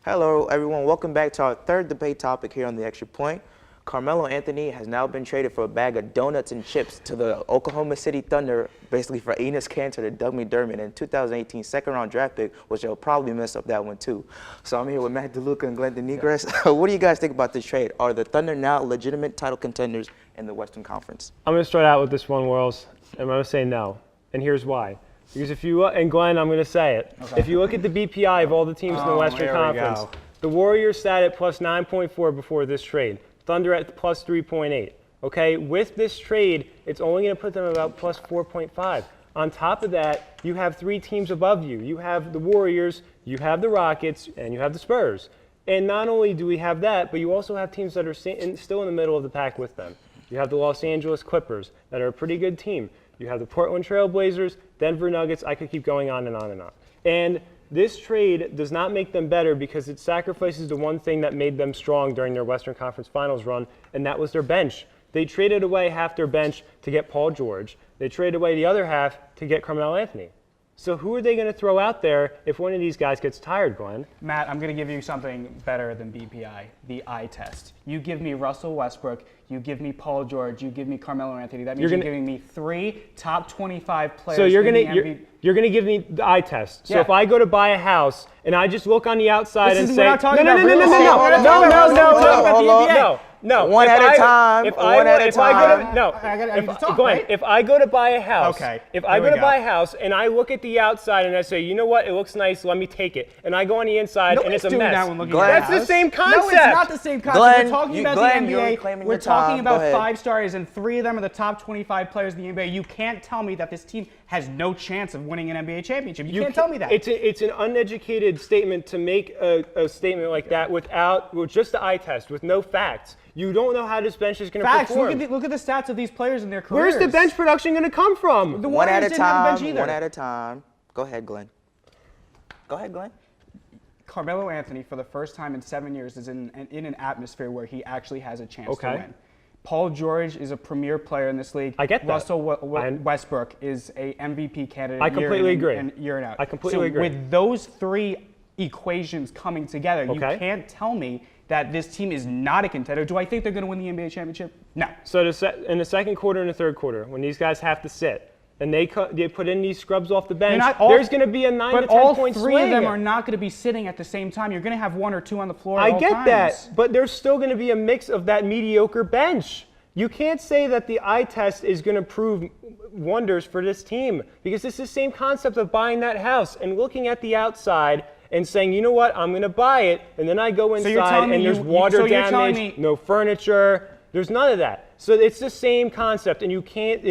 Hello, everyone. Welcome back to our third debate topic here on The Extra Point. Carmelo Anthony has now been traded for a bag of donuts and chips to the Oklahoma City Thunder, basically for Enes Kanter to Doug McDermott in 2018 second-round draft pick, which they'll probably mess up that one too. So I'm here with Matt DeLuca and Glenn DeNegres. What do you guys think about this trade? Are the Thunder now legitimate title contenders in the Western Conference? I'm going to start out with this one, Wells, and I'm going to say no. And here's why. Because if you look, and Glenn, I'm going to say it. Okay. If you look at the BPI of all the teams in the Western Conference, the Warriors sat at plus 9.4 before this trade. Thunder at plus 3.8. Okay, with this trade, it's only going to put them about plus 4.5. On top of that, you have three teams above you. You have the Warriors, you have the Rockets, and you have the Spurs. And not only do we have that, but you also have teams that are still in the middle of the pack with them. You have the Los Angeles Clippers that are a pretty good team. You have the Portland Trail Blazers, Denver Nuggets. I could keep going on and on and on. And this trade does not make them better because it sacrifices the one thing that made them strong during their Western Conference Finals run, and that was their bench. They traded away half their bench to get Paul George. They traded away the other half to get Carmelo Anthony. So who are they going to throw out there if one of these guys gets tired, Glenn? Matt, I'm going to give you something better than BPI, the eye test. You give me Russell Westbrook, you give me Paul George, you give me Carmelo Anthony. That means you're giving me three top 25 players. So you're going to give me the eye test. So if I go to buy a house and I just look on the outside and say, no. One at a time. If I go to buy a house, and I look at the outside and I say, you know what, it looks nice, let me take it, and I go on the inside and it's a mess. That's the same concept. No, it's not the same concept. We're talking about the NBA. We're talking about 5 stars, and 3 of them are the top 25 players in the NBA. You can't tell me that this team has no chance of winning an NBA championship. You can't tell me that. It's an uneducated statement to make a statement like that with just the eye test, with no facts. You don't know how this bench is going to perform. Look at the stats of these players in their careers. Where's the bench production going to come from? The Warriors didn't have a bench either. One at a time. Go ahead, Glenn. Carmelo Anthony, for the first time in 7 years, is in an atmosphere where he actually has a chance to win. Paul George is a premier player in this league. I get that. Russell Westbrook is a MVP candidate. I completely agree. Year and out. I completely agree. With those 3 equations coming together, you can't tell me that this team is not a contender. Do I think they're going to win the NBA championship? No. So in the second quarter and the third quarter, when these guys have to sit, and they put in these scrubs off the bench, there's going to be a 9 to 10 point swing. But all 3 of them are not going to be sitting at the same time. You're going to have 1 or 2 on the floor at all times. I get that, but there's still going to be a mix of that mediocre bench. You can't say that the eye test is going to prove wonders for this team, because it's the same concept of buying that house and looking at the outside and saying, you know what, I'm going to buy it, and then I go inside and there's water damage, no furniture, there's none of that. So it's the same concept, and you can't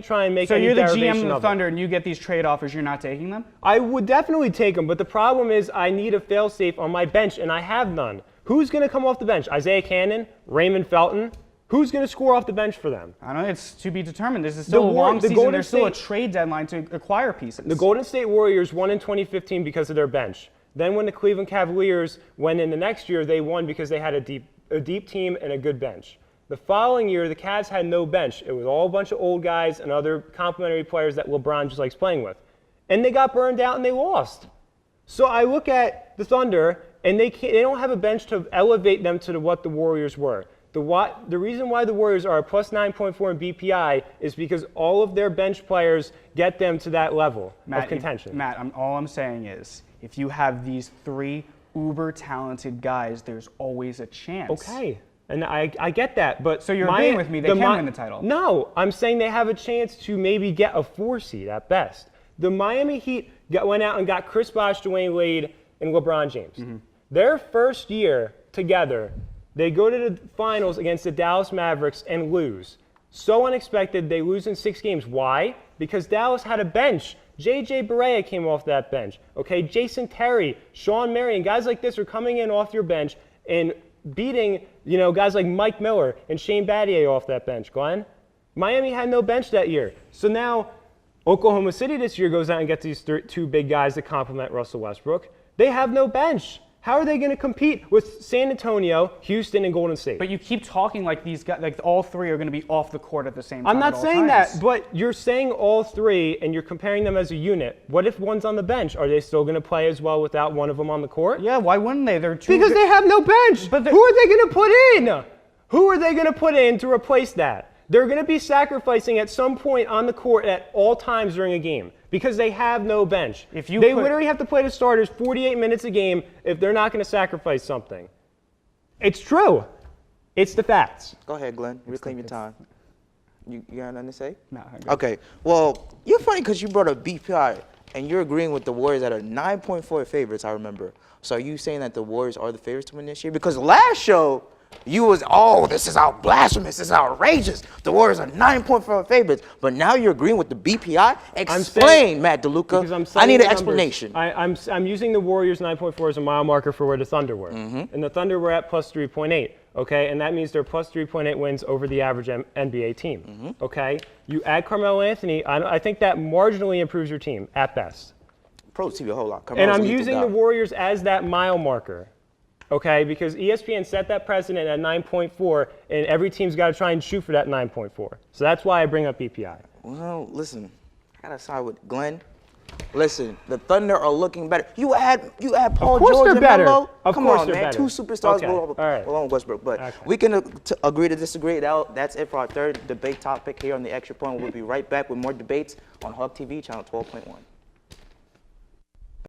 try and make any derivation of it. So you're the GM of the Thunder, and you get these trade offers, you're not taking them? I would definitely take them, but the problem is I need a fail-safe on my bench, and I have none. Who's going to come off the bench? Isaiah Cannon? Raymond Felton? Who's going to score off the bench for them? I don't know. It's to be determined. This is still a long season. There's still a trade deadline to acquire pieces. The Golden State Warriors won in 2015 because of their bench. Then when the Cleveland Cavaliers went in the next year, they won because they had a deep team and a good bench. The following year, the Cavs had no bench. It was all a bunch of old guys and other complementary players that LeBron just likes playing with. And they got burned out and they lost. So I look at the Thunder, and they don't have a bench to elevate them to what the Warriors were. The reason why the Warriors are a plus 9.4 in BPI is because all of their bench players get them to that level of contention. All I'm saying is, if you have these 3 uber-talented guys, there's always a chance. Okay, and I get that, but so you're agreeing with me they can win the title? No, I'm saying they have a chance to maybe get a 4 seed at best. The Miami Heat went out and got Chris Bosh, Dwayne Wade, and LeBron James. Their first year together, they go to the finals against the Dallas Mavericks and lose. So unexpected, they lose in 6 games. Why? Because Dallas had a bench. J.J. Barea came off that bench. Okay, Jason Terry, Sean Marion, guys like this are coming in off your bench and beating, guys like Mike Miller and Shane Battier off that bench. Glenn, Miami had no bench that year. So now Oklahoma City this year goes out and gets these 2 big guys that complement Russell Westbrook. They have no bench. How are they going to compete with San Antonio, Houston, and Golden State? But you keep talking like these guys, like all three are going to be off the court at the same time. I'm not saying that, but you're saying all three, and you're comparing them as a unit. What if one's on the bench? Are they still going to play as well without one of them on the court? Yeah, why wouldn't they? They're two. Because they have no bench. But who are they going to put in? Who are they going to put in to replace that? They're going to be sacrificing at some point on the court at all times during a game because they have no bench. They literally have to play the starters 48 minutes a game if they're not going to sacrifice something. It's true. It's the facts. Go ahead, Glenn. Reclaim your time. You got nothing to say? No. Okay. Well, you're funny because you brought up BPI, and you're agreeing with the Warriors that are 9.4 favorites, I remember. So are you saying that the Warriors are the favorites to win this year? Because last show, you was, this is out blasphemous, this is outrageous. The Warriors are 9.4 favorites, but now you're agreeing with the BPI? Explain, Matt DeLuca. I need an explanation. I'm using the Warriors 9.4 as a mile marker for where the Thunder were. And the Thunder were at plus 3.8, okay? And that means they're plus 3.8 wins over the average NBA team, okay? You add Carmelo Anthony, I think that marginally improves your team at best. Improves you a whole lot. And I'm using the Warriors as that mile marker. Okay, because ESPN set that precedent at 9.4, and every team's got to try and shoot for that 9.4. So that's why I bring up BPI. Well, listen, I got to side with Glenn. Listen, the Thunder are looking better. You add Paul George and Melo. Come on, man. Two superstars along with Westbrook. But we can agree to disagree. That's it for our third debate topic here on The Extra Point. We'll be right back with more debates on Hub TV, channel 12.1.